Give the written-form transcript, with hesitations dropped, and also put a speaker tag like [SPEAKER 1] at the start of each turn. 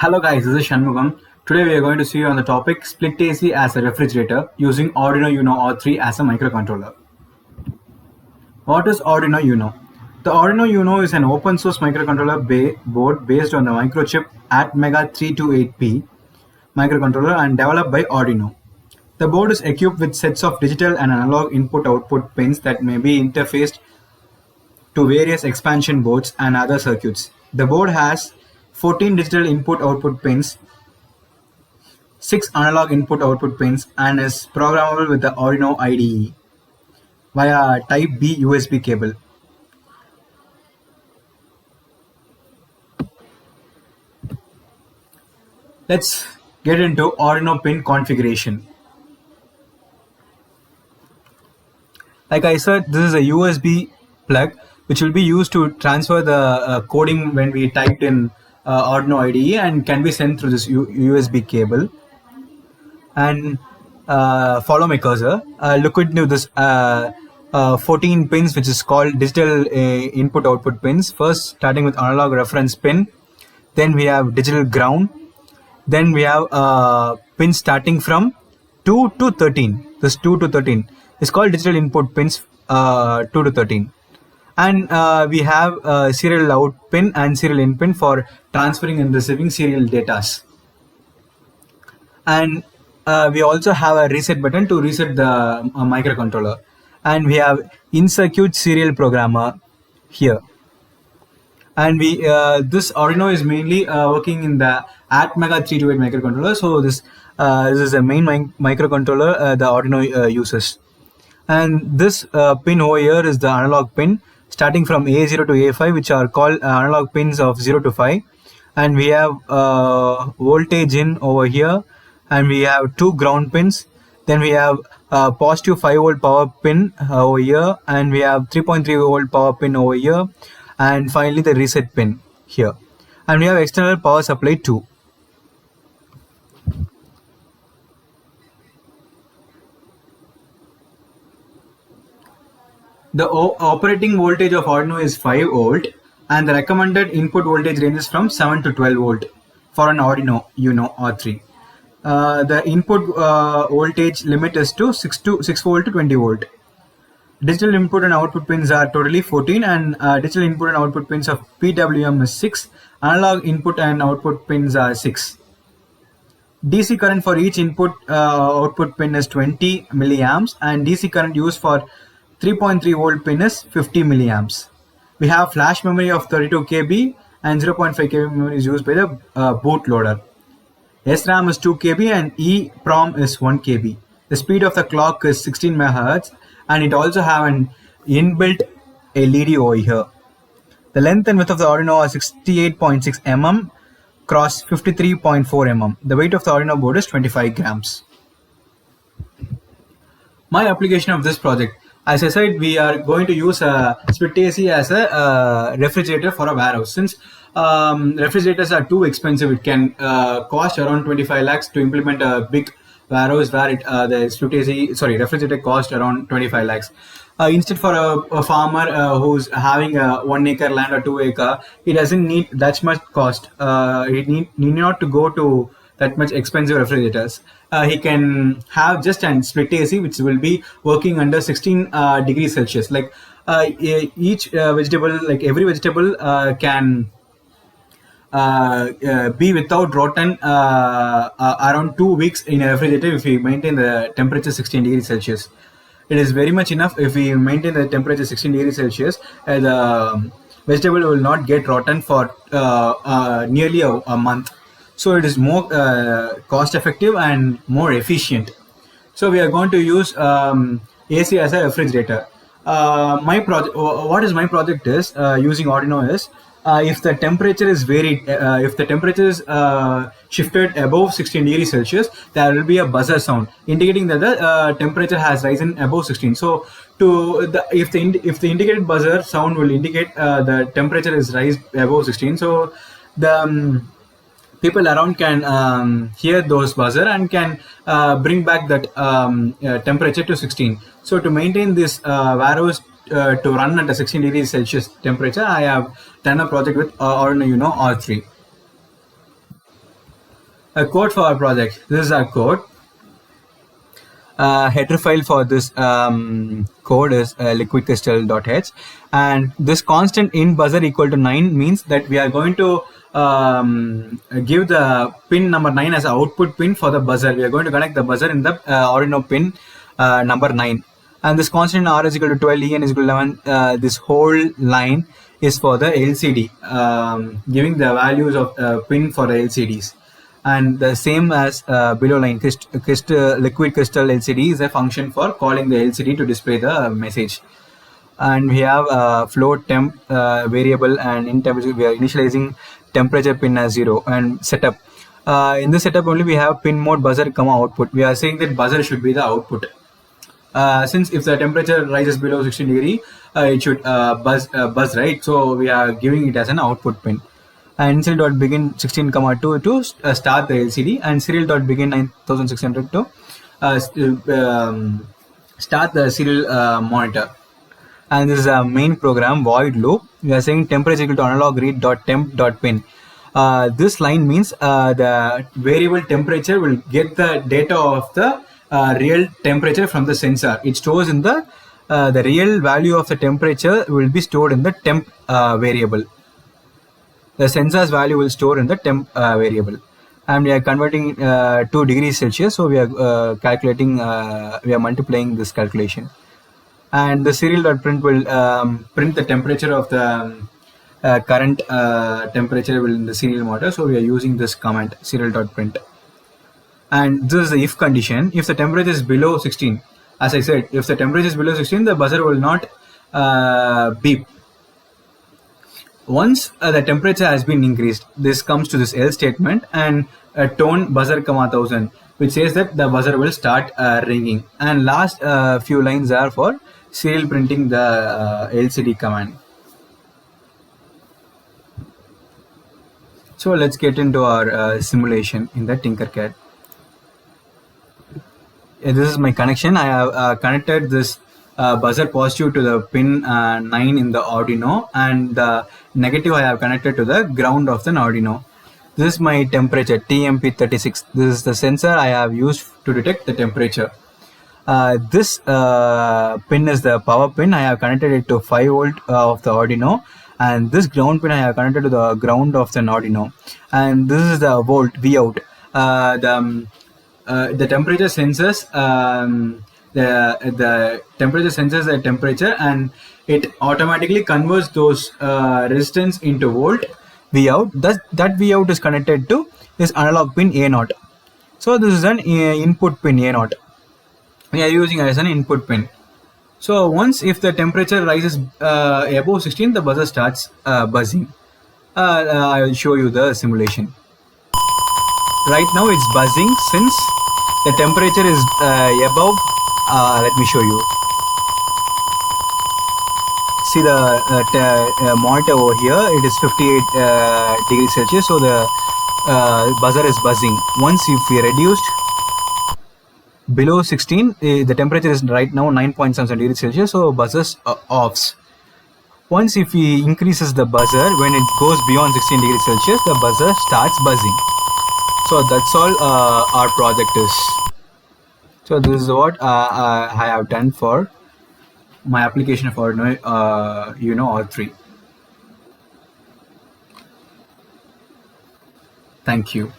[SPEAKER 1] Hello guys, this is Shanmugam. Today we are going to see on the topic split AC as a refrigerator using Arduino Uno R3 as a microcontroller. What is Arduino Uno? The Arduino Uno is an open source microcontroller board based on the microchip ATmega 328P microcontroller and developed by Arduino. The board is equipped with sets of digital and analog input-output pins that may be interfaced to various expansion boards and other circuits. The board has 14 digital input-output pins, 6 analog input-output pins, and is programmable with the Arduino IDE via Type B USB cable. Let's get into Arduino pin configuration. Like I said, this is a USB plug which will be used to transfer the coding when we typed in Arduino IDE and can be sent through this USB cable. And follow my cursor. Look into this 14 pins, which is called digital input-output pins. First, starting with analog reference pin. Then we have digital ground. Then we have pins starting from 2 to 13. This 2 to 13 is called digital input pins 2 to 13. And we have serial out pin and serial in pin for transferring and receiving serial datas. And we also have a reset button to reset the microcontroller. And we have in-circuit serial programmer here. And we this Arduino is mainly working in the ATmega 328 microcontroller. So this is the main microcontroller the Arduino uses. And this pin over here is the analog pin starting from A0 to A5, which are called analog pins of 0 to 5. And we have voltage in over here, and we have 2 ground pins. Then we have positive 5 volt power pin over here, and we have 3.3 volt power pin over here, and finally the reset pin here. And we have external power supply too. The operating voltage of Arduino is 5 volt, and the recommended input voltage ranges from 7 to 12 volt for an Arduino Uno R3. The input voltage limit is to 6 volt to 20 volt. Digital input and output pins are totally 14, and digital input and output pins of PWM is 6. Analog input and output pins are 6. DC current for each input output pin is 20 milliamps, and DC current used for 3.3 volt pin is 50 milliamps. We have flash memory of 32 KB, and 0.5 KB memory is used by the bootloader. SRAM is 2 KB and EEPROM is 1 KB. The speed of the clock is 16 MHz, and it also have an inbuilt LED over here. The length and width of the Arduino are 68.6 mm cross 53.4 mm. The weight of the Arduino board is 25 grams. My application of this project. As I said, we are going to use a split AC as a refrigerator for a warehouse. Since refrigerators are too expensive, it can cost around 25 lakhs to implement a big warehouse where the split AC, refrigerator cost around 25 lakhs. Instead, for a farmer who's having a 1 acre land or 2 acre, it doesn't need that much cost. It need not to go to that much expensive refrigerators. He can have just an split AC which will be working under 16 degrees Celsius. Like each vegetable, like every vegetable can be without rotten around 2 weeks in a refrigerator if we maintain the temperature 16 degrees Celsius. It is very much enough if we maintain the temperature 16 degrees Celsius. The vegetable will not get rotten for nearly a month. So it is more cost effective and more efficient. So we are going to use AC as a refrigerator. My project, what is my project is using Arduino is if the temperature is varied, if the temperature is shifted above 16 degrees Celsius, there will be a buzzer sound indicating that the temperature has risen above 16. So if the indicated buzzer sound will indicate the temperature is raised above 16. So the people around can hear those buzzer and can bring back that temperature to 16. So to maintain this warehouse to run at a 16 degrees Celsius temperature, I have done a project with Arduino Uno R3. A code for our project. This is our code. Header file for this code is liquidcrystal.h, and this constant in buzzer equal to 9 means that we are going to give the pin number 9 as an output pin for the buzzer. We are going to connect the buzzer in the Arduino pin number 9, and this constant R is equal to 12, En is equal to 11. This whole line is for the LCD, giving the values of pin for the LCDs. And the same as below line, liquid crystal LCD is a function for calling the LCD to display the message. And we have float temp variable, and in temperature we are initializing temperature pin as 0 and setup. In this setup only we have pin mode buzzer comma output. We are saying that buzzer should be the output. Since if the temperature rises below 16 degree, it should buzz, right? So we are giving it as an output pin. And serial.begin 16,2 to start the LCD, and serial.begin 9600 to start the serial monitor. And this is a main program void loop. We are saying temperature equal to analog read.temp.pin. This line means the variable temperature will get the data of the real temperature from the sensor. It stores in the real value of the temperature will be stored in the temp variable. The sensor's value will store in the temp variable, and we are converting to degrees Celsius. So we are calculating, we are multiplying this calculation, and the serial.print will print the temperature of the current temperature will in the serial monitor. So we are using this command serial.print, and this is the if condition. If the temperature is below 16, as I said, if the temperature is below 16, the buzzer will not beep. Once the temperature has been increased, this comes to this else statement, and a tone buzzer comma 1000, which says that the buzzer will start ringing. And last few lines are for serial printing the LCD command. So let's get into our simulation in the Tinkercad. This is my connection. I have connected this buzzer positive to the pin 9 in the Arduino, and the negative I have connected to the ground of the Arduino. This is my temperature, TMP36. This is the sensor I have used to detect the temperature. This pin is the power pin. I have connected it to 5 volt of the Arduino, and this ground pin I have connected to the ground of the Arduino. And this is the volt V out. The temperature sensors the temperature senses the temperature, and it automatically converts those resistance into volt V out. That V out is connected to this analog pin A0. So this is an input pin A0. We are using as an input pin. So once if the temperature rises above 16, the buzzer starts buzzing. I will show you the simulation. Right now it's buzzing since the temperature is above. Let me show you. See the monitor over here, it is 58 degrees Celsius, so the buzzer is buzzing. Once if we reduced below 16, the temperature is right now 9.7 degrees Celsius, so buzzers offs. Once if we increases the buzzer, when it goes beyond 16 degrees Celsius, the buzzer starts buzzing. So that's all our project is. So this is what I have done for my application for R3. Thank you.